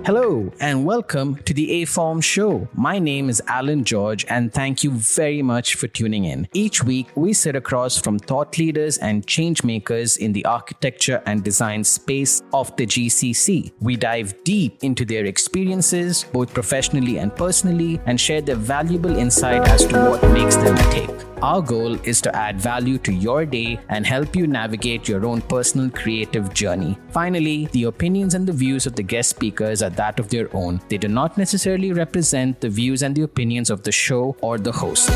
Hello and welcome to the A-Form Show. My name is Alan George and thank you very much for tuning in. Each week, we sit across from thought leaders and change makers in the architecture and design space of the GCC. We dive deep into their experiences, both professionally and personally, and share their valuable insight as to what makes them tick. Our goal is to add value to your day and help you navigate your own personal creative journey. Finally, the opinions and the views of the guest speakers are that of their own. They do not necessarily represent the views and the opinions of the show or the host.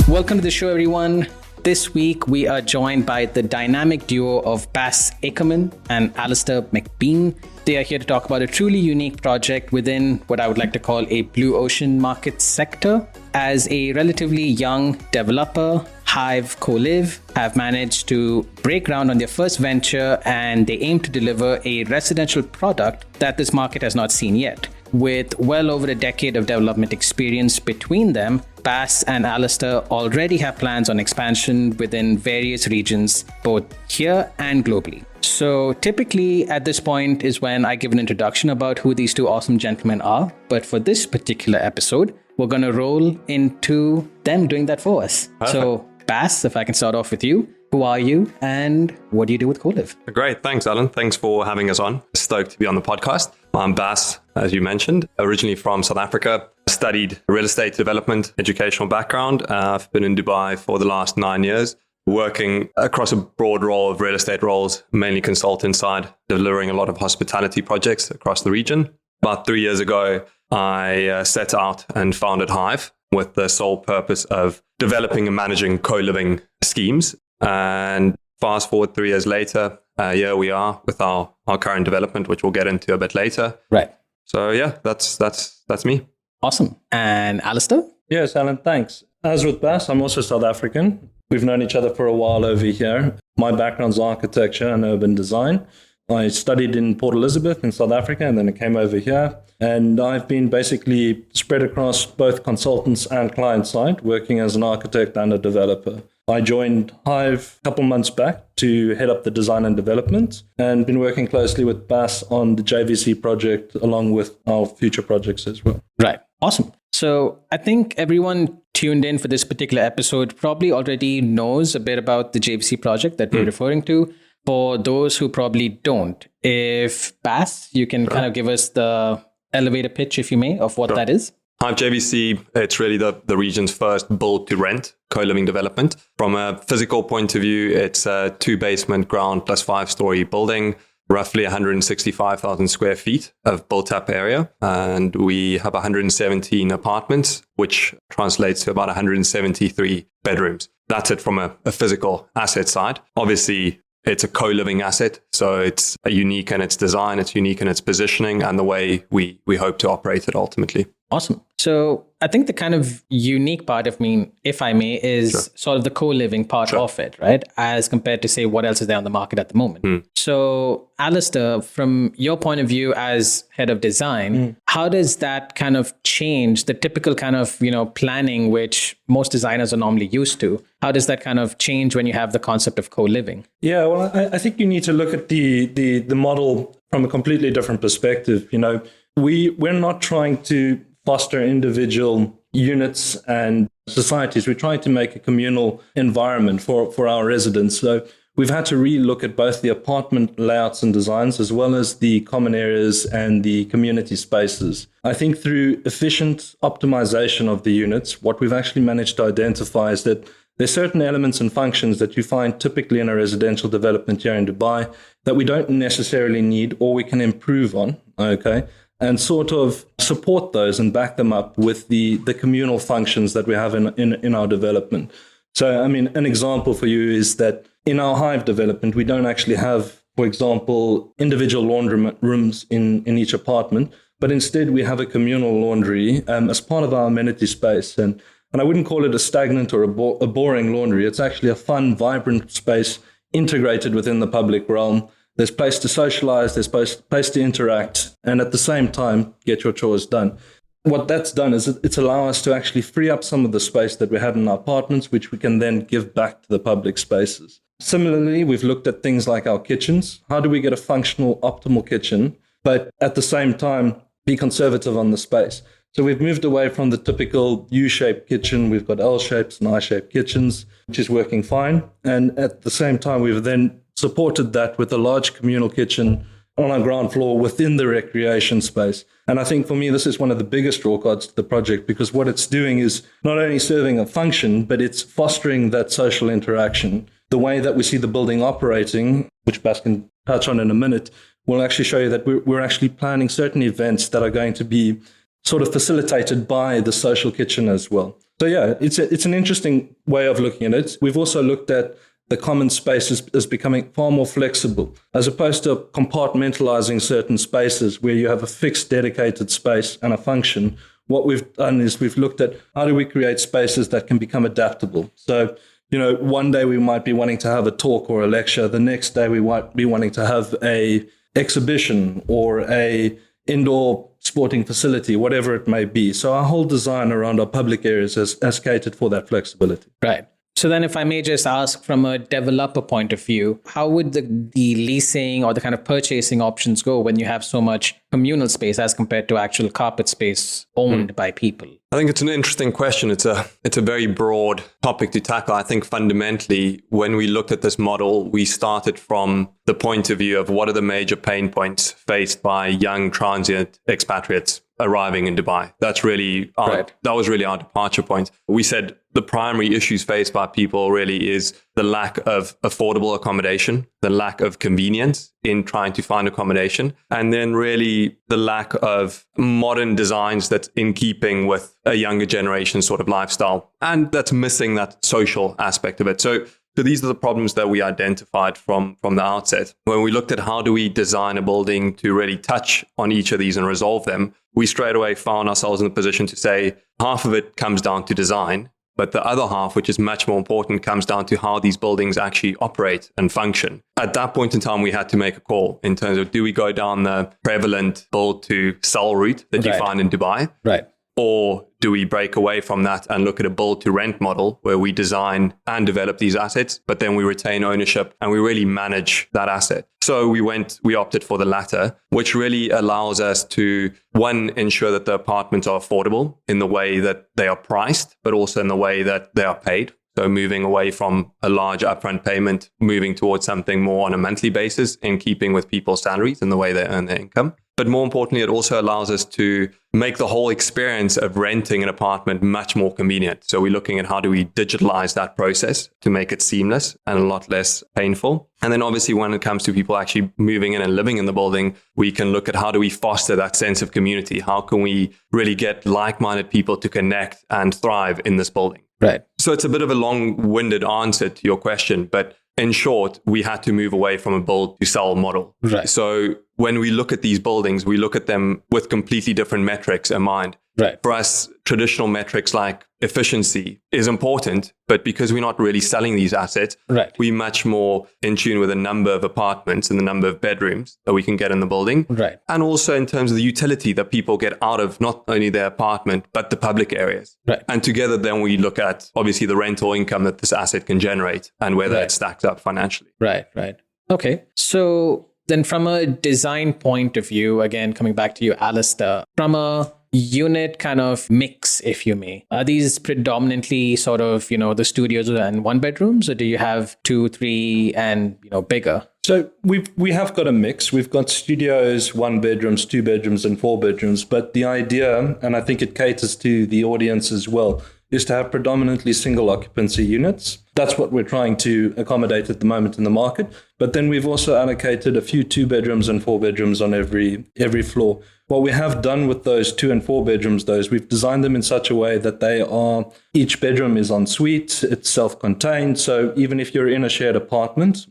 Welcome to the show, everyone. This week, we are joined by the dynamic duo of Bas Akerman and Alistair McBean. They are here to talk about a truly unique project within what I would like to call a blue ocean market sector. As a relatively young developer, Hive CoLive have managed to break ground on their first venture, and they aim to deliver a residential product that this market has not seen yet. With well over a decade of development experience between them, Bas and Alistair already have plans on expansion within various regions, both here and globally. So typically at this point is when I give an introduction about who these two awesome gentlemen are. But for this particular episode, we're going to roll into them doing that for us. Perfect. So Bas, if I can start off with you. Who are you and what do you do with CoLive? Great. Thanks, Alan. Thanks for having us on. Stoked to be on the podcast. I'm Bas, as you mentioned, originally from South Africa. Studied real estate development, educational background. I've been in Dubai for the last 9 years, working across a broad role of real estate roles, mainly consultant side, delivering a lot of hospitality projects across the region. About 3 years ago, I set out and founded Hive with the sole purpose of developing and managing co-living schemes. And fast forward 3 years later, here we are with our current development, which we'll get into a bit later. Right. So yeah, that's me. Awesome. And Alistair? Yes, Alan, thanks. As with Bas, I'm also South African. We've known each other for a while over here. My background's architecture and urban design. I studied in Port Elizabeth in South Africa, and then I came over here. And I've been basically spread across both consultants and client side, working as an architect and a developer. I joined Hive a couple months back to head up the design and development, and been working closely with Bas on the JVC project, along with our future projects as well. Right. Awesome. So I think everyone tuned in for this particular episode probably already knows a bit about the JVC project that we're referring to. For those who probably don't, if Bas, you can kind of give us the elevator pitch, if you may, of what that is. Hive JVC, it's really the region's first build to rent co-living development. From a physical point of view, it's a 2-basement ground plus 5-story building, roughly 165,000 square feet of built-up area. And we have 117 apartments, which translates to about 173 bedrooms. That's it from a physical asset side. Obviously, it's a co-living asset, so it's unique in its design, it's unique in its positioning, and the way we hope to operate it ultimately. Awesome. So I think the kind of unique part of me, if I may, is sort of the co-living part of it, right? As compared to, say, what else is there on the market at the moment. So Alistair, from your point of view as head of design, how does that kind of change the typical kind of, planning which most designers are normally used to? How does that kind of change when you have the concept of co-living? Yeah, well, I think you need to look at the model from a completely different perspective. We're not trying to foster individual units and societies. We're trying to make a communal environment for our residents. So we've had to relook at both the apartment layouts and designs, as well as the common areas and the community spaces. I think through efficient optimization of the units, what we've actually managed to identify is that there's certain elements and functions that you find typically in a residential development here in Dubai that we don't necessarily need or we can improve on, okay? And sort of support those and back them up with the communal functions that we have in our development. So, I mean, an example for you is that in our Hive development, we don't actually have, for example, individual laundry rooms in each apartment, but instead we have a communal laundry as part of our amenity space. And I wouldn't call it a stagnant or a boring laundry. It's actually a fun, vibrant space integrated within the public realm. There's place to socialize, there's place to interact, and at the same time, get your chores done. What that's done is it's allowed us to actually free up some of the space that we had in our apartments, which we can then give back to the public spaces. Similarly, we've looked at things like our kitchens. How do we get a functional, optimal kitchen but at the same time, be conservative on the space. So we've moved away from the typical U-shaped kitchen. We've got L-shapes and I-shaped kitchens, which is working fine. And at the same time, we've then supported that with a large communal kitchen on our ground floor within the recreation space. And I think for me, this is one of the biggest draw cards to the project, because what it's doing is not only serving a function, but it's fostering that social interaction. The way that we see the building operating, which Bas can touch on in a minute, will actually show you that we're actually planning certain events that are going to be sort of facilitated by the social kitchen as well. So yeah, it's an interesting way of looking at it. We've also looked at the common space as becoming far more flexible, as opposed to compartmentalizing certain spaces where you have a fixed dedicated space and a function. What we've done is we've looked at how do we create spaces that can become adaptable. So, one day we might be wanting to have a talk or a lecture. The next day we might be wanting to have a exhibition or a indoor sporting facility, whatever it may be. So our whole design around our public areas has catered for that flexibility. Right. So then if I may just ask from a developer point of view, how would the leasing or the kind of purchasing options go when you have so much communal space as compared to actual carpet space owned by people? I think it's an interesting question. It's a very broad topic to tackle. I think fundamentally, when we looked at this model, we started from the point of view of what are the major pain points faced by young transient expatriates arriving in Dubai. That was really our departure point. We said the primary issues faced by people really is the lack of affordable accommodation, the lack of convenience in trying to find accommodation, and then really the lack of modern designs that's in keeping with a younger generation sort of lifestyle. And that's missing that social aspect of it. So these are the problems that we identified from the outset. When we looked at how do we design a building to really touch on each of these and resolve them, we straight away found ourselves in the position to say half of it comes down to design, but the other half, which is much more important, comes down to how these buildings actually operate and function. At that point in time, we had to make a call in terms of, do we go down the prevalent build to sell route that you find in Dubai? Right. Or do we break away from that and look at a build to rent model where we design and develop these assets, but then we retain ownership and we really manage that asset? So we opted for the latter, which really allows us to, one, ensure that the apartments are affordable in the way that they are priced, but also in the way that they are paid. So moving away from a large upfront payment, moving towards something more on a monthly basis in keeping with people's salaries and the way they earn their income. But more importantly, it also allows us to make the whole experience of renting an apartment much more convenient. So we're looking at how do we digitalize that process to make it seamless and a lot less painful. And then obviously when it comes to people actually moving in and living in the building, we can look at how do we foster that sense of community? How can we really get like-minded people to connect and thrive in this building? Right. So it's a bit of a long-winded answer to your question, but in short, we had to move away from a build to sell model. Right. So when we look at these buildings, we look at them with completely different metrics in mind. Right. For us, traditional metrics like efficiency is important, but because we're not really selling these assets, we're much more in tune with the number of apartments and the number of bedrooms that we can get in the building. Right. And also in terms of the utility that people get out of not only their apartment, but the public areas. Right. And together then we look at obviously the rental income that this asset can generate and whether it stacks up financially. Right. Okay. So then from a design point of view, again, coming back to you, Alistair, from a unit kind of mix, if you may, are these predominantly sort of, the studios and one bedrooms, or do you have 2, 3 and, bigger? So we have got a mix. We've got studios, 1 bedrooms, 2 bedrooms and 4 bedrooms. But the idea, and I think it caters to the audience as well, is to have predominantly single occupancy units. That's what we're trying to accommodate at the moment in the market. But then we've also allocated a few 2 bedrooms and 4 bedrooms on every floor. What we have done with those 2 and 4 bedrooms, though, is we've designed them in such a way that each bedroom is en suite, it's self-contained. So even if you're in a shared apartment,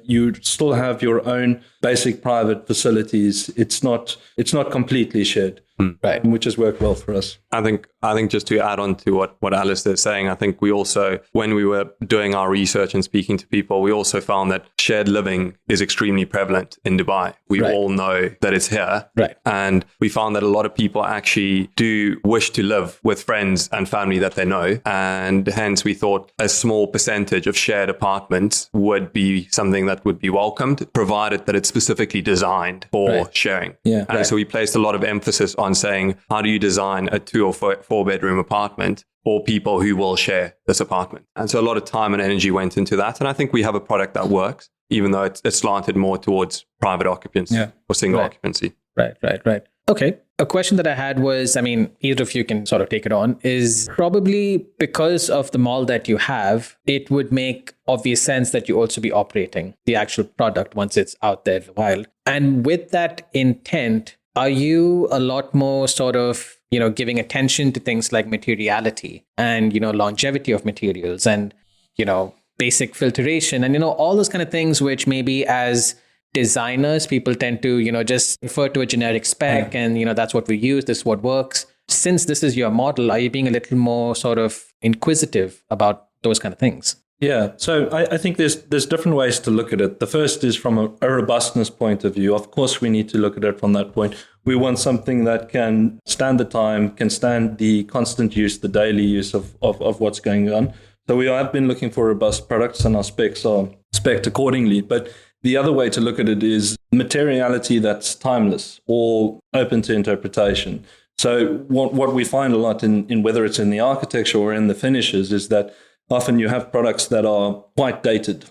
you still have your own basic private facilities. It's not completely shared. Right. Which has worked well for us. I think just to add on to what Alistair is saying, I think we also, when we were were doing our research and speaking to people, we also found that shared living is extremely prevalent in Dubai. We all know that it's here. Right. And we found that a lot of people actually do wish to live with friends and family that they know. And hence we thought a small percentage of shared apartments would be something that would be welcomed, provided that it's specifically designed for sharing. Yeah. And so we placed a lot of emphasis on saying, how do you design a 2 or 4 bedroom apartment for people who will share this apartment? And so a lot of time and energy went into that. And I think we have a product that works, even though it's slanted more towards private occupancy or single occupancy. Right. Okay. A question that I had was, I mean, either of you can sort of take it on, is probably because of the mall that you have, it would make obvious sense that you also be operating the actual product once it's out there in the wild. And with that intent, are you a lot more sort of, giving attention to things like materiality and, longevity of materials and, basic filtration and, all those kind of things, which maybe as designers, people tend to, just refer to a generic spec and, that's what we use, this is what works. Since this is your model, are you being a little more sort of inquisitive about those kind of things? Yeah, so I think there's different ways to look at it. The first is from a robustness point of view. Of course, we need to look at it from that point. We want something that can stand the time, can stand the constant use, the daily use of what's going on. So we have been looking for robust products, and our specs are spec'd accordingly. But the other way to look at it is materiality that's timeless or open to interpretation. So what we find a lot in whether it's in the architecture or in the finishes is that often you have products that are quite dated,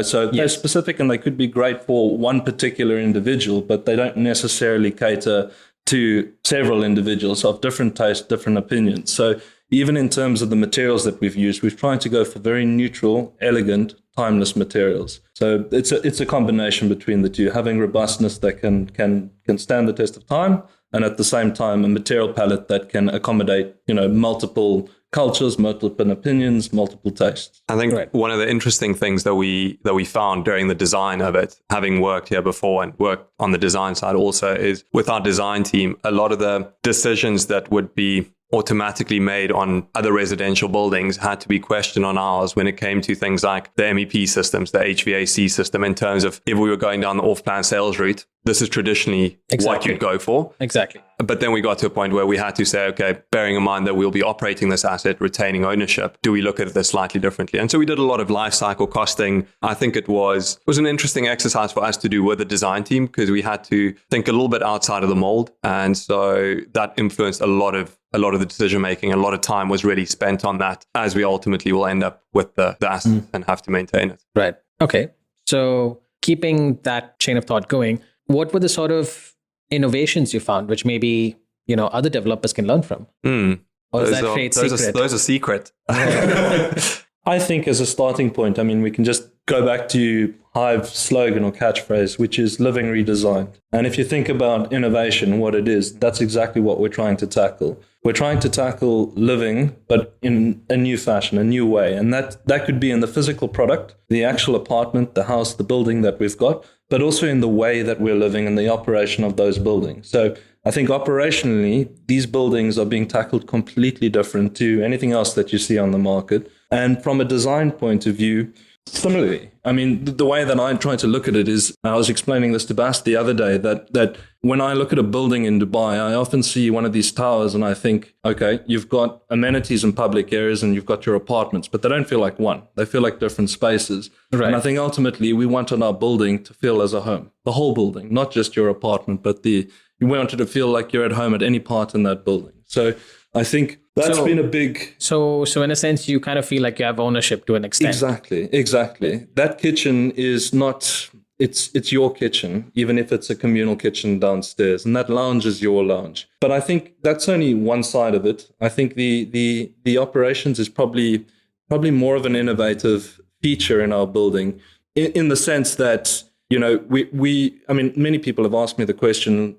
so they're specific and they could be great for one particular individual, but they don't necessarily cater to several individuals of different tastes, different opinions. So even in terms of the materials that we've used, we've tried to go for very neutral, elegant, timeless materials. So it's a combination between the two, having robustness that can stand the test of time, and at the same time a material palette that can accommodate, multiple cultures, multiple opinions, multiple tastes. I think one of the interesting things that we found during the design of it, having worked here before and worked on the design side also, is with our design team, a lot of the decisions that would be automatically made on other residential buildings had to be questioned on ours when it came to things like the MEP systems, the HVAC system, in terms of if we were going down the off-plan sales route, this is traditionally what you'd go for. Exactly. But then we got to a point where we had to say, okay, bearing in mind that we'll be operating this asset, retaining ownership, do we look at this slightly differently? And so we did a lot of life cycle costing. I think it was an interesting exercise for us to do with the design team, because we had to think a little bit outside of the mold. And so that influenced a lot of the decision making. A lot of time was really spent on that, as we ultimately will end up with the asset and have to maintain it. Right. Okay. So keeping that chain of thought going, what were the sort of innovations you found, which maybe, other developers can learn from? Or is that trade secret? Those are secret. I think as a starting point, we can just go back to Hive's slogan or catchphrase, which is living redesigned. And if you think about innovation, what it is, that's exactly what we're trying to tackle. We're trying to tackle living, but in a new fashion, a new way. And that could be in the physical product, the actual apartment, the house, the building that we've got, but also in the way that we're living and the operation of those buildings. So I think operationally, these buildings are being tackled completely different to anything else that you see on the market. And from a design point of view, similarly, the way that I try to look at it is, I was explaining this to Bas the other day, that when I look at a building in Dubai, I often see one of these towers and I think, okay, you've got amenities in public areas and you've got your apartments, but they don't feel like one. They feel like different spaces. Right. And I think ultimately we wanted our building to feel as a home, the whole building, not just your apartment, but you wanted to feel like you're at home at any part in that building. So I think that's been a big... So in a sense, you kind of feel like you have ownership to an extent. Exactly. That kitchen is not... It's your kitchen, even if it's a communal kitchen downstairs. And that lounge is your lounge. But I think that's only one side of it. I think the operations is probably more of an innovative feature in our building, in the sense that, many people have asked me the question,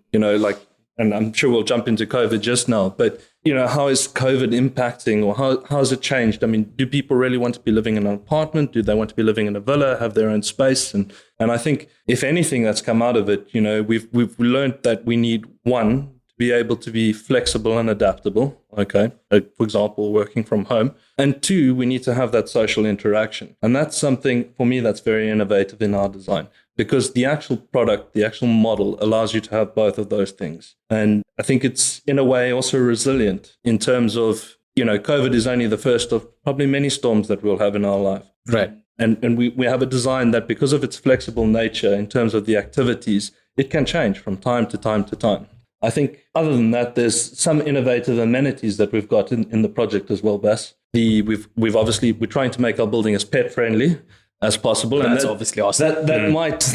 and I'm sure we'll jump into COVID just now, but, how is COVID impacting, or how has it changed? Do people really want to be living in an apartment? Do they want to be living in a villa, have their own space? And I think if anything that's come out of it, we've learned that we need, one, to be able to be flexible and adaptable, okay? For example, working from home. And two, we need to have that social interaction. And that's something, for me, that's very innovative in our design, because the actual product, the actual model allows you to have both of those things. And I think it's, in a way, also resilient in terms of, COVID is only the first of probably many storms that we'll have in our life. Right. And we have a design that, because of its flexible nature in terms of the activities, it can change from time to time to time. I think other than that, there's some innovative amenities that we've got in the project as well, Bas. We're trying to make our building as pet friendly as possible. That's obviously awesome. That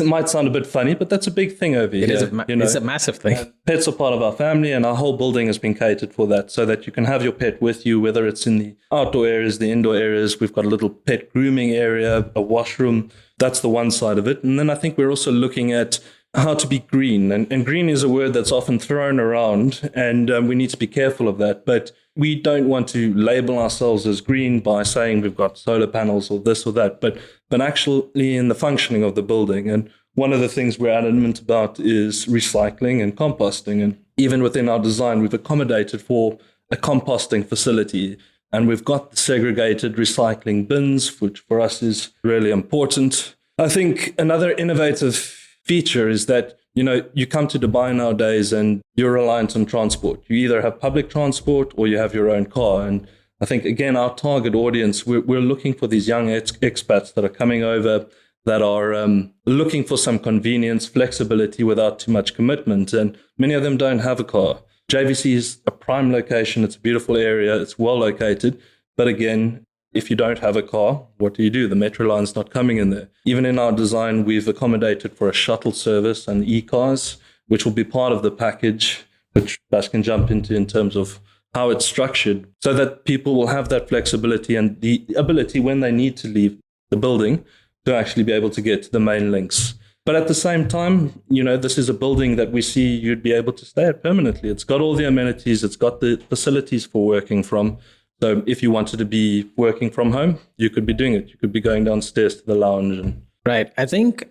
might sound a bit funny, but that's a big thing over here. It's a massive thing. Pets are part of our family, and our whole building has been catered for that, so that you can have your pet with you, whether it's in the outdoor areas, the indoor areas. We've got a little pet grooming area, a washroom. That's the one side of it. And then I think we're also looking at how to be green. And green is a word that's often thrown around, and we need to be careful of that. But we don't want to label ourselves as green by saying we've got solar panels or this or that, but actually in the functioning of the building. And one of the things we're adamant about is recycling and composting. And even within our design, we've accommodated for a composting facility. And we've got segregated recycling bins, which for us is really important. I think another innovative feature is that, you come to Dubai nowadays and you're reliant on transport. You either have public transport or you have your own car. And I think, again, our target audience, we're looking for these young expats that are coming over, that are looking for some convenience, flexibility without too much commitment. And many of them don't have a car. JVC is a prime location. It's a beautiful area. It's well located. But again, if you don't have a car, what do? The metro line's not coming in there. Even in our design, we've accommodated for a shuttle service and e-cars, which will be part of the package, which Bas can jump into in terms of how it's structured, so that people will have that flexibility and the ability when they need to leave the building to actually be able to get to the main links. But at the same time, this is a building that we see you'd be able to stay at permanently. It's got all the amenities. It's got the facilities for working from. So if you wanted to be working from home, you could be doing it. You could be going downstairs to the lounge. Right. I think,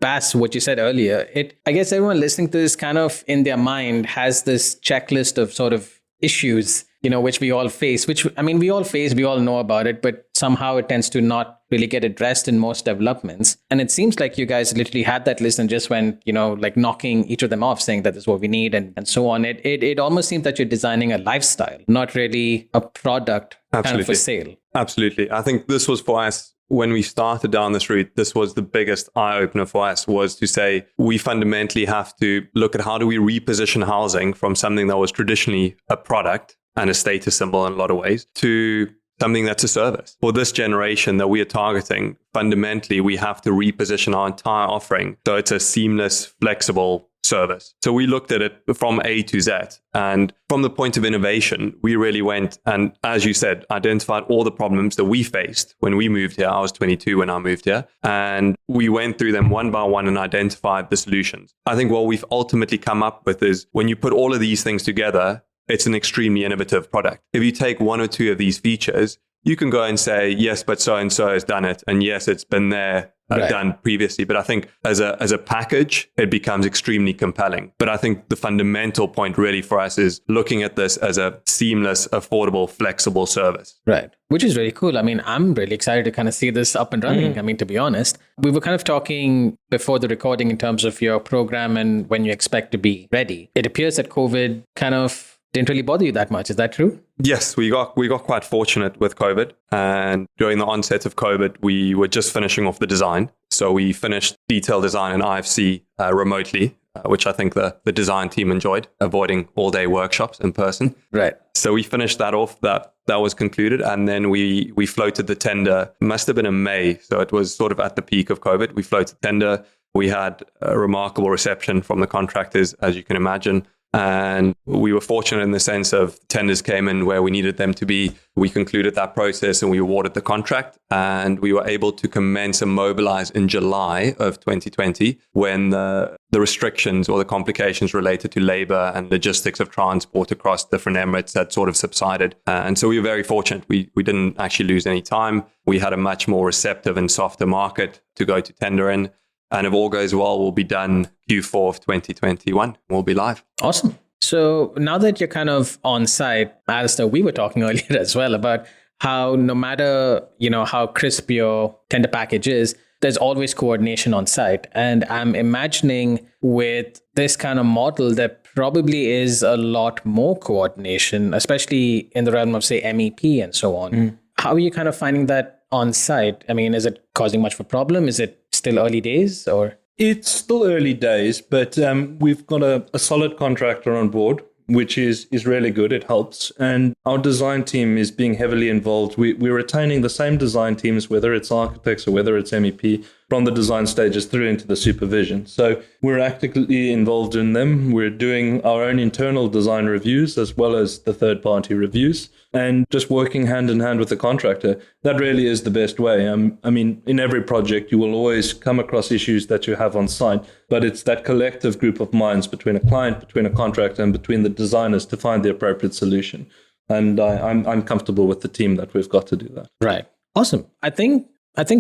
Bas, what you said earlier, I guess everyone listening to this kind of in their mind has this checklist of sort of issues, which we all face, we all know about it, but somehow it tends to not really get addressed in most developments. And it seems like you guys literally had that list and just went, like knocking each of them off, saying that this is what we need and so on. It almost seems that you're designing a lifestyle, not really a product kind of for sale. Absolutely. I think this was for us, when we started down this route, this was the biggest eye-opener for us, was to say we fundamentally have to look at how do we reposition housing from something that was traditionally a product and a status symbol in a lot of ways to something that's a service. For this generation that we are targeting, fundamentally, we have to reposition our entire offering so it's a seamless, flexible service. So we looked at it from A to Z. And from the point of innovation, we really went and, as you said, identified all the problems that we faced when we moved here. I was 22 when I moved here. And we went through them one by one and identified the solutions. I think what we've ultimately come up with is when you put all of these things together, it's an extremely innovative product. If you take one or two of these features, you can go and say, yes, but so-and-so has done it. And yes, it's been there, done previously. But I think as a package, it becomes extremely compelling. But I think the fundamental point really for us is looking at this as a seamless, affordable, flexible service. Right. Which is really cool. I'm really excited to kind of see this up and running. To be honest, we were kind of talking before the recording in terms of your program and when you expect to be ready. It appears that COVID kind of didn't really bother you that much. Is that true? Yes, we got quite fortunate with COVID. And during the onset of COVID, we were just finishing off the design. So we finished detail design in IFC remotely, which I think the design team enjoyed, avoiding all-day workshops in person. Right. So we finished that off. That was concluded. And then we floated the tender. It must have been in May. So it was sort of at the peak of COVID. We floated tender. We had a remarkable reception from the contractors, as you can imagine. And we were fortunate in the sense of tenders came in where we needed them to be. We concluded that process and we awarded the contract, and we were able to commence and mobilize in July of 2020 when the restrictions or the complications related to labor and logistics of transport across different Emirates had sort of subsided. And so we were very fortunate. We didn't actually lose any time. We had a much more receptive and softer market to go to tender in. And if all goes well, we'll be done Q4 of 2021. We'll be live. Awesome. So now that you're kind of on site, Alistair, we were talking earlier as well about how no matter, how crisp your tender package is, there's always coordination on site. And I'm imagining with this kind of model, there probably is a lot more coordination, especially in the realm of, say, MEP and so on. How are you kind of finding that on site? I mean, is it causing much of a problem? Is it still early days or? It's still early days, but we've got a solid contractor on board, which is really good. It helps. And our design team is being heavily involved. We're retaining the same design teams, whether it's architects or whether it's MEP, from the design stages through into the supervision. So we're actively involved in them. We're doing our own internal design reviews as well as the third-party reviews, and just working hand in hand with the contractor. That really is the best way. I mean, in every project, you will always come across issues that you have on site, but it's that collective group of minds between a client, between a contractor, and between the designers to find the appropriate solution. And I'm comfortable with the team that we've got to do that. Right. Awesome. I think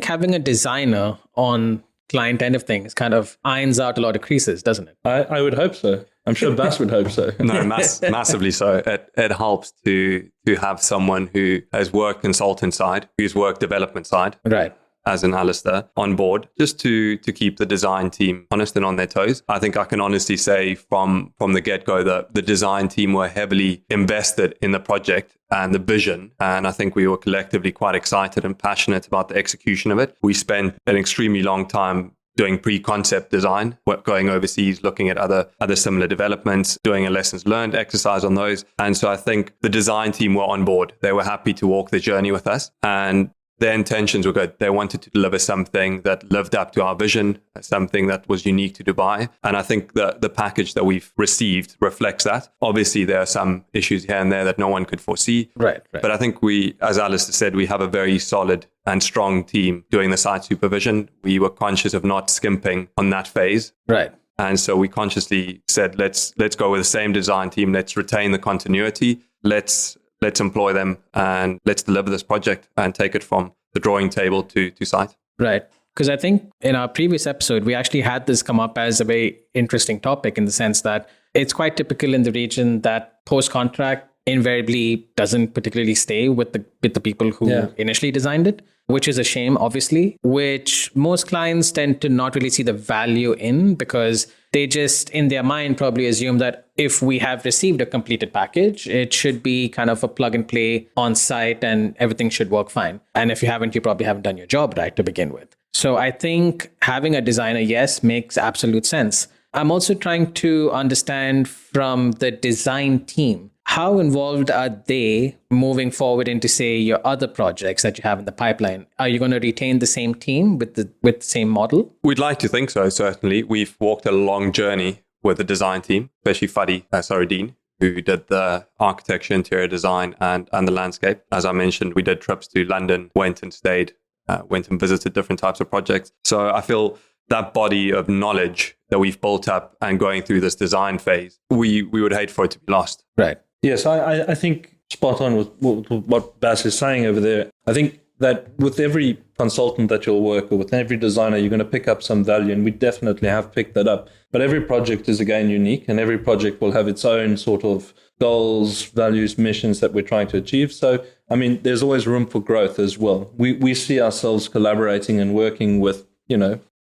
having a designer on client end of things kind of irons out a lot of creases, doesn't it? I would hope so. I'm sure Bas would hope so. No, massively so. It helps to have someone who has worked consultant side, who's worked development side, right, as an Alistair, on board, just to keep the design team honest and on their toes. I think I can honestly say from the get-go that the design team were heavily invested in the project and the vision. And I think we were collectively quite excited and passionate about the execution of it. We spent an extremely long time doing pre-concept design, going overseas, looking at other similar developments, doing a lessons learned exercise on those. And so I think the design team were on board. They were happy to walk the journey with us. And their intentions were good. They wanted to deliver something that lived up to our vision, something that was unique to Dubai. And I think the package that we've received reflects that. Obviously, there are some issues here and there that no one could foresee. Right. But I think we, as Alistair said, we have a very solid and strong team doing the site supervision. We were conscious of not skimping on that phase. Right. And so we consciously said, let's go with the same design team. Let's retain the continuity. Let's employ them and let's deliver this project and take it from the drawing table to site. Right. Because I think in our previous episode, we actually had this come up as a very interesting topic in the sense that it's quite typical in the region that post-contract invariably doesn't particularly stay with the people who initially designed it, which is a shame, obviously, which most clients tend to not really see the value in because they just, in their mind, probably assume that if we have received a completed package, it should be kind of a plug and play on site and everything should work fine. And if you haven't, you probably haven't done your job right to begin with. So I think having a designer, yes, makes absolute sense. I'm also trying to understand from the design team, how involved are they moving forward into, say, your other projects that you have in the pipeline? Are you going to retain the same team with the same model? We'd like to think so, certainly. We've walked a long journey with the design team, especially Fadi Saruddin, who did the architecture, interior design, and the landscape. As I mentioned, we did trips to London, went and visited different types of projects. So I feel that body of knowledge that we've built up and going through this design phase, we would hate for it to be lost. Right. Yes, I think spot on with what Bas is saying over there. I think that with every consultant that you'll work with every designer, you're going to pick up some value, and we definitely have picked that up. But every project is, again, unique, and every project will have its own sort of goals, values, missions that we're trying to achieve. So, I mean, there's always room for growth as well. We see ourselves collaborating and working with,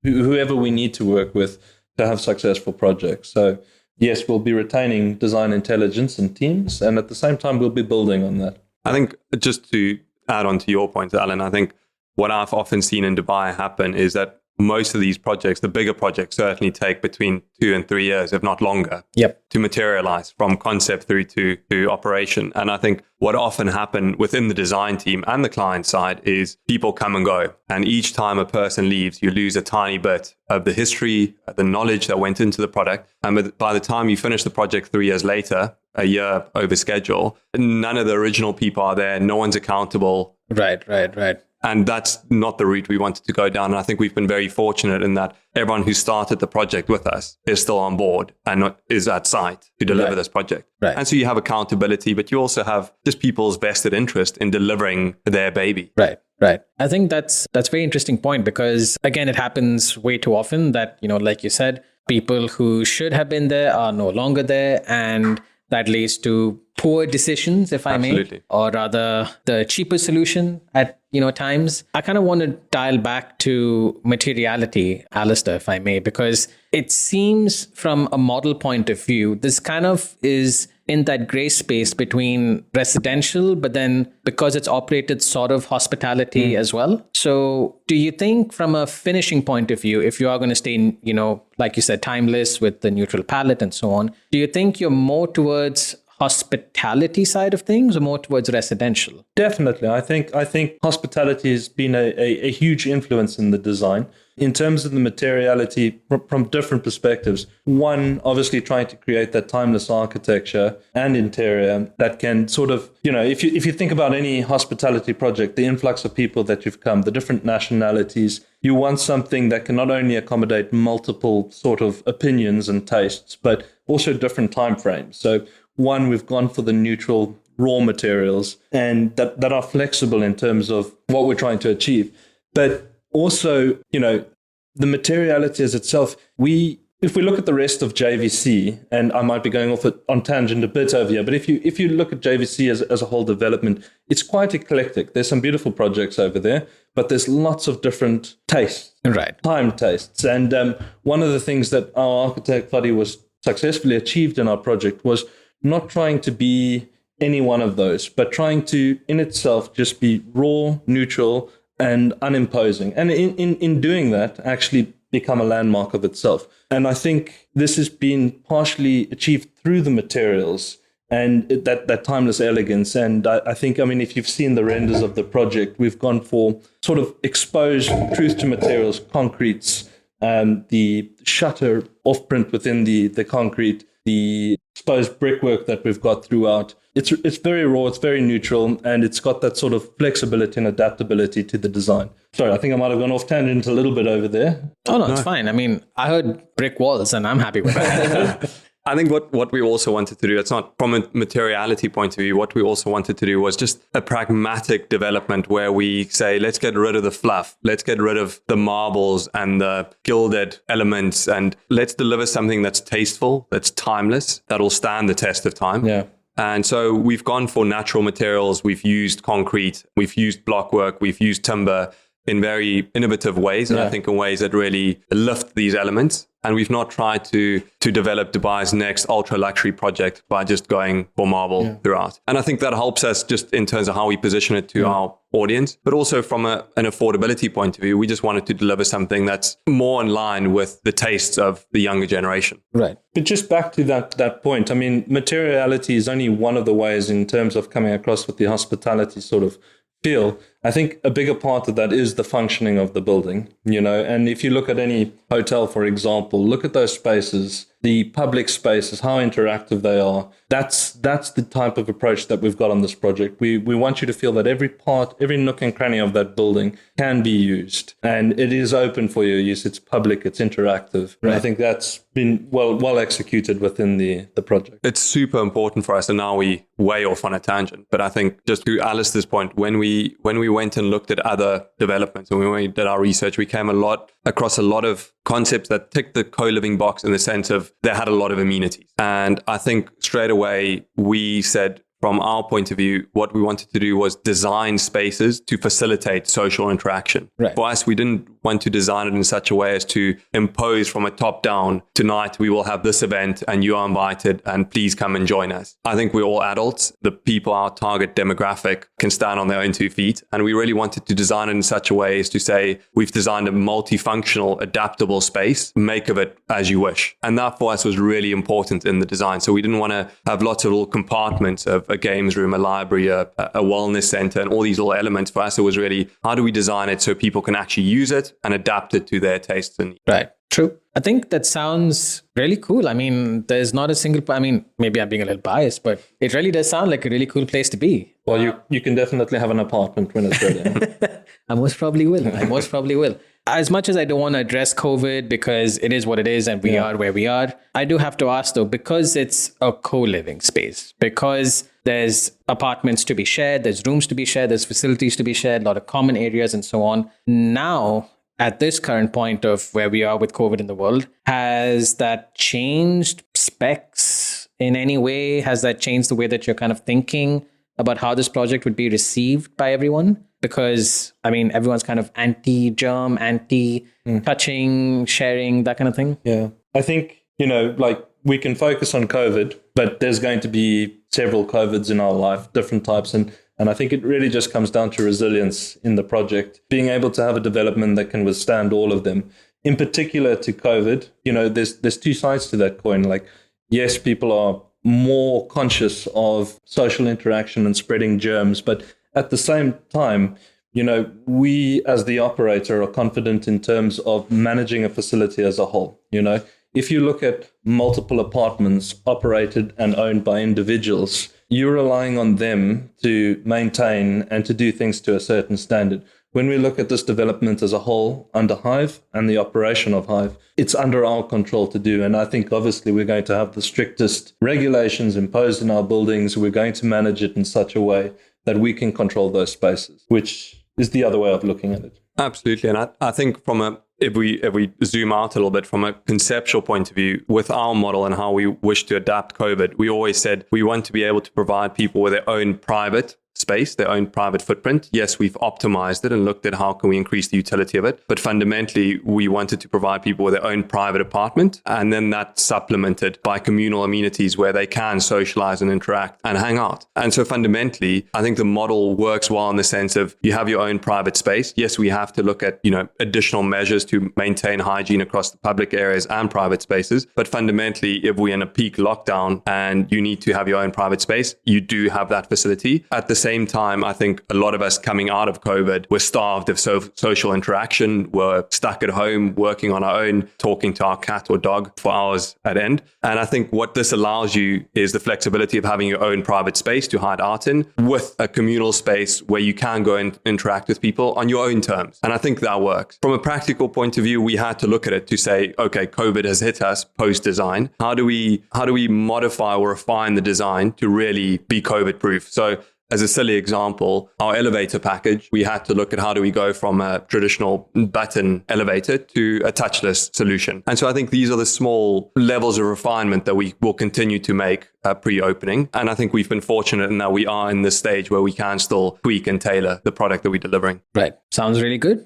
whoever we need to work with to have successful projects. So, yes, we'll be retaining design intelligence and teams, and at the same time, we'll be building on that. I think just to add on to your point, Alan, I think what I've often seen in Dubai happen is that most of these projects, the bigger projects, certainly take between 2 and 3 years, if not longer, to materialize from concept through to operation. And I think what often happen within the design team and the client side is people come and go. And each time a person leaves, you lose a tiny bit of the history, the knowledge that went into the product. And by the time you finish the project 3 years later, a year over schedule, none of the original people are there. No one's accountable. Right. And that's not the route we wanted to go down. And I think we've been very fortunate in that everyone who started the project with us is still on board and is at site to deliver this project. Right. And so you have accountability, but you also have just people's vested interest in delivering their baby. Right. I think that's a very interesting point because, again, it happens way too often that, like you said, people who should have been there are no longer there, and that leads to poor decisions, if I Absolutely. may, or rather the cheaper solution at times. I kind of want to dial back to materiality, Alistair, if I may, because it seems from a model point of view, this kind of is in that gray space between residential, but then because it's operated sort of hospitality as well. So do you think from a finishing point of view, if you are going to stay, like you said, timeless with the neutral palette and so on, do you think you're more towards hospitality side of things or more towards residential? Definitely. I think hospitality has been a huge influence in the design. In terms of the materiality from different perspectives, one, obviously trying to create that timeless architecture and interior that can sort of, if you think about any hospitality project, the influx of people that you've come, the different nationalities, you want something that can not only accommodate multiple sort of opinions and tastes, but also different timeframes. So one, we've gone for the neutral raw materials and that are flexible in terms of what we're trying to achieve. But also, the materiality as itself, if we look at the rest of JVC, and I might be going off on tangent a bit over here, but if you look at JVC as a whole development, it's quite eclectic. There's some beautiful projects over there, but there's lots of different tastes, right? Time tastes. And one of the things that our architect Buddy was successfully achieved in our project was not trying to be any one of those, but trying to, in itself, just be raw, neutral, and unimposing. And in doing that, actually become a landmark of itself. And I think this has been partially achieved through the materials and that timeless elegance. And I think, if you've seen the renders of the project, we've gone for sort of exposed truth to materials, concretes, the shutter off print within the concrete, the exposed brickwork that we've got throughout. It's very raw, it's very neutral, and it's got that sort of flexibility and adaptability to the design. Sorry, I think I might have gone off tangent a little bit over there. Oh, no, it's fine. I heard brick walls and I'm happy with that. I think what we also wanted to do, it's not from a materiality point of view, what we also wanted to do was just a pragmatic development where we say, let's get rid of the fluff. Let's get rid of the marbles and the gilded elements, and let's deliver something that's tasteful, that's timeless, that'll stand the test of time. Yeah. And so we've gone for natural materials. We've used concrete, we've used blockwork, we've used timber in very innovative ways. And I think in ways that really lift these elements. And we've not tried to develop Dubai's next ultra luxury project by just going for marble throughout. And I think that helps us just in terms of how we position it to our audience, but also from an affordability point of view, we just wanted to deliver something that's more in line with the tastes of the younger generation. Right. But just back to that point, materiality is only one of the ways in terms of coming across with the hospitality sort of feel. I think a bigger part of that is the functioning of the building, and if you look at any hotel, for example, look at those spaces, the public spaces, how interactive they are. That's the type of approach that we've got on this project. We want you to feel that every part, every nook and cranny of that building can be used, and it is open for your use. It's public, it's interactive. Right. I think that's been well executed within the project. It's super important for us, and now we way off on a tangent. But I think just to Alistair's point, when we went and looked at other developments and when we did our research, we came across a lot of concepts that ticked the co-living box in the sense of they had a lot of amenities. And I think straight away we said, from our point of view, what we wanted to do was design spaces to facilitate social interaction. Right. For us, we didn't want to design it in such a way as to impose from a top down, tonight we will have this event and you are invited and please come and join us. I think we're all adults. The people, our target demographic, can stand on their own 2 feet. And we really wanted to design it in such a way as to say, we've designed a multifunctional, adaptable space, make of it as you wish. And that for us was really important in the design. So we didn't want to have lots of little compartments of a games room, a library, a wellness center, and all these little elements. For us, it was really, how do we design it so people can actually use it and adapt it to their tastes and needs? Right. True. I think that sounds really cool. There's not a single, maybe I'm being a little biased, but it really does sound like a really cool place to be. Well, you can definitely have an apartment when it's ready. I most probably will. As much as I don't want to address COVID because it is what it is and we are where we are, I do have to ask though, because it's a co-living space, because there's apartments to be shared, there's rooms to be shared, there's facilities to be shared, a lot of common areas and so on. Now, at this current point of where we are with COVID in the world, has that changed specs in any way? Has that changed the way that you're kind of thinking about how this project would be received by everyone? Because, I mean, everyone's kind of anti-germ, anti-touching, sharing, that kind of thing. Yeah. I think, like we can focus on COVID, but there's going to be several COVIDs in our life, different types. And I think it really just comes down to resilience in the project, being able to have a development that can withstand all of them. In particular to COVID, there's two sides to that coin. Like, yes, people are more conscious of social interaction and spreading germs, but at the same time, we as the operator are confident in terms of managing a facility as a whole. If you look at multiple apartments operated and owned by individuals, you're relying on them to maintain and to do things to a certain standard. When we look at this development as a whole under Hive and the operation of Hive, it's under our control to do. And I think obviously we're going to have the strictest regulations imposed in our buildings. We're going to manage it in such a way that we can control those spaces, which is the other way of looking at it. Absolutely. And I think if we zoom out a little bit from a conceptual point of view, with our model and how we wish to adapt COVID, we always said we want to be able to provide people with their own private space, their own private footprint. Yes, we've optimized it and looked at how can we increase the utility of it. But fundamentally, we wanted to provide people with their own private apartment, and then that's supplemented by communal amenities where they can socialize and interact and hang out. And so fundamentally, I think the model works well in the sense of you have your own private space. Yes, we have to look at, additional measures to maintain hygiene across the public areas and private spaces. But fundamentally, if we're in a peak lockdown and you need to have your own private space, you do have that facility. At the same time, I think a lot of us coming out of COVID were starved of social interaction, were stuck at home, working on our own, talking to our cat or dog for hours at end. And I think what this allows you is the flexibility of having your own private space to hide out in, with a communal space where you can go and interact with people on your own terms. And I think that works. From a practical point of view, we had to look at it to say, okay, COVID has hit us post-design. How do we modify or refine the design to really be COVID proof? So as a silly example, our elevator package, we had to look at how do we go from a traditional button elevator to a touchless solution. And so I think these are the small levels of refinement that we will continue to make pre-opening. And I think we've been fortunate in that we are in this stage where we can still tweak and tailor the product that we're delivering. Right. Sounds really good.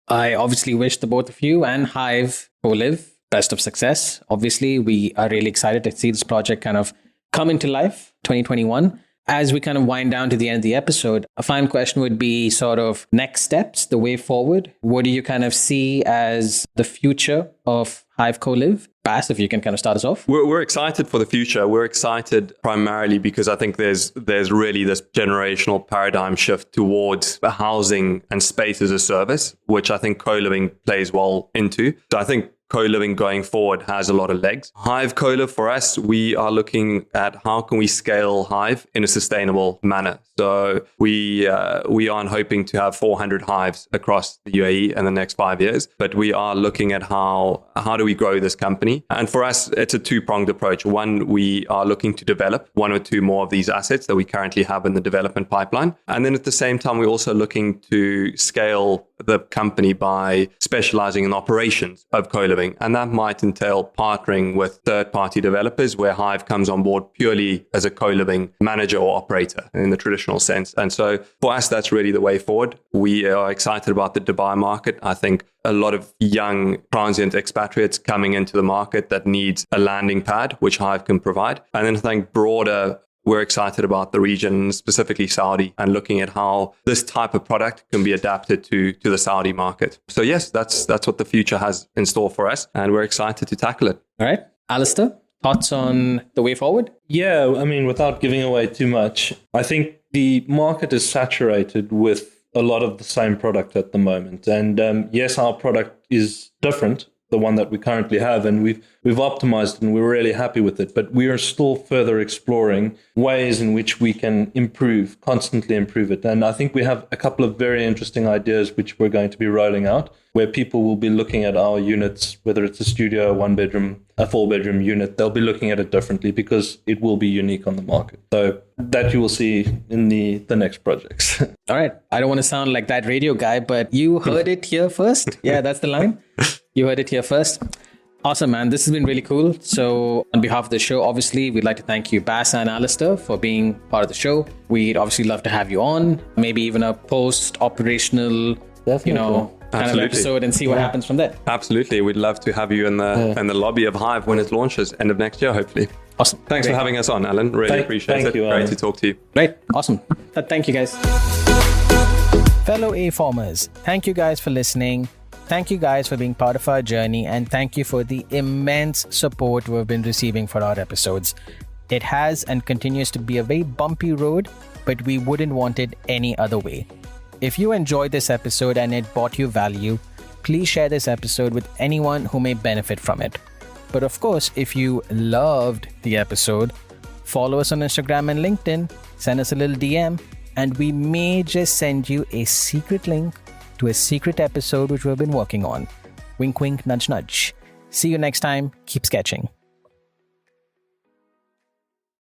I obviously wish the both of you and Hive CoLive best of success. Obviously, we are really excited to see this project kind of come into life 2021. As we kind of wind down to the end of the episode, a final question would be sort of next steps, the way forward. What do you kind of see as the future of Hive CoLive? Bas, if you can kind of start us off. We're excited for the future. We're excited primarily because I think there's really this generational paradigm shift towards housing and space as a service, which I think co-living plays well into. So I think co-living going forward has a lot of legs. Hive CoLive, for us, we are looking at how can we scale Hive in a sustainable manner. So we aren't hoping to have 400 hives across the UAE in the next 5 years, but we are looking at how do we grow this company. And for us, it's a two-pronged approach. One, we are looking to develop one or two more of these assets that we currently have in the development pipeline. And then at the same time, we're also looking to scale the company by specializing in operations of co-living. And that might entail partnering with third-party developers where Hive comes on board purely as a co-living manager or operator in the traditional sense. And so for us, that's really the way forward. We are excited about the Dubai market. I think a lot of young transient expatriates coming into the market that needs a landing pad, which Hive can provide. And then I think broader, we're excited about the region, specifically Saudi, and looking at how this type of product can be adapted to the Saudi market. So yes, that's what the future has in store for us, and we're excited to tackle it. All right. Alistair, thoughts on the way forward? Yeah, I mean, without giving away too much, I think the market is saturated with a lot of the same product at the moment. And yes, our product is different, the one that we currently have, and we've optimized it and we're really happy with it. But we are still further exploring ways in which we can constantly improve it. And I think we have a couple of very interesting ideas which we're going to be rolling out, where people will be looking at our units, whether it's a studio, a 1-bedroom, a 4-bedroom unit, they'll be looking at it differently because it will be unique on the market. So that you will see in the next projects. All right. I don't want to sound like that radio guy, but you heard it here first. Yeah, that's the line. You heard it here first. Awesome, man. This has been really cool. So on behalf of the show, obviously, we'd like to thank you, Bas and Alistair, for being part of the show. We'd obviously love to have you on, maybe even a post-operational, kind of episode and see what happens from there. Absolutely. We'd love to have you in the lobby of Hive when it launches end of next year, hopefully. Awesome. Thanks for having us on, Alan. Really appreciate it. Thank you, Great to talk to you. Great. Awesome. Thank you, guys. Fellow A-formers, thank you guys for listening. Thank you guys for being part of our journey, and thank you for the immense support we've been receiving for our episodes. It has and continues to be a very bumpy road, but we wouldn't want it any other way. If you enjoyed this episode and it brought you value, please share this episode with anyone who may benefit from it. But of course, if you loved the episode, follow us on Instagram and LinkedIn, send us a little DM, and we may just send you a secret link to a secret episode which we've been working on. Wink, wink, nudge, nudge. See you next time. Keep sketching.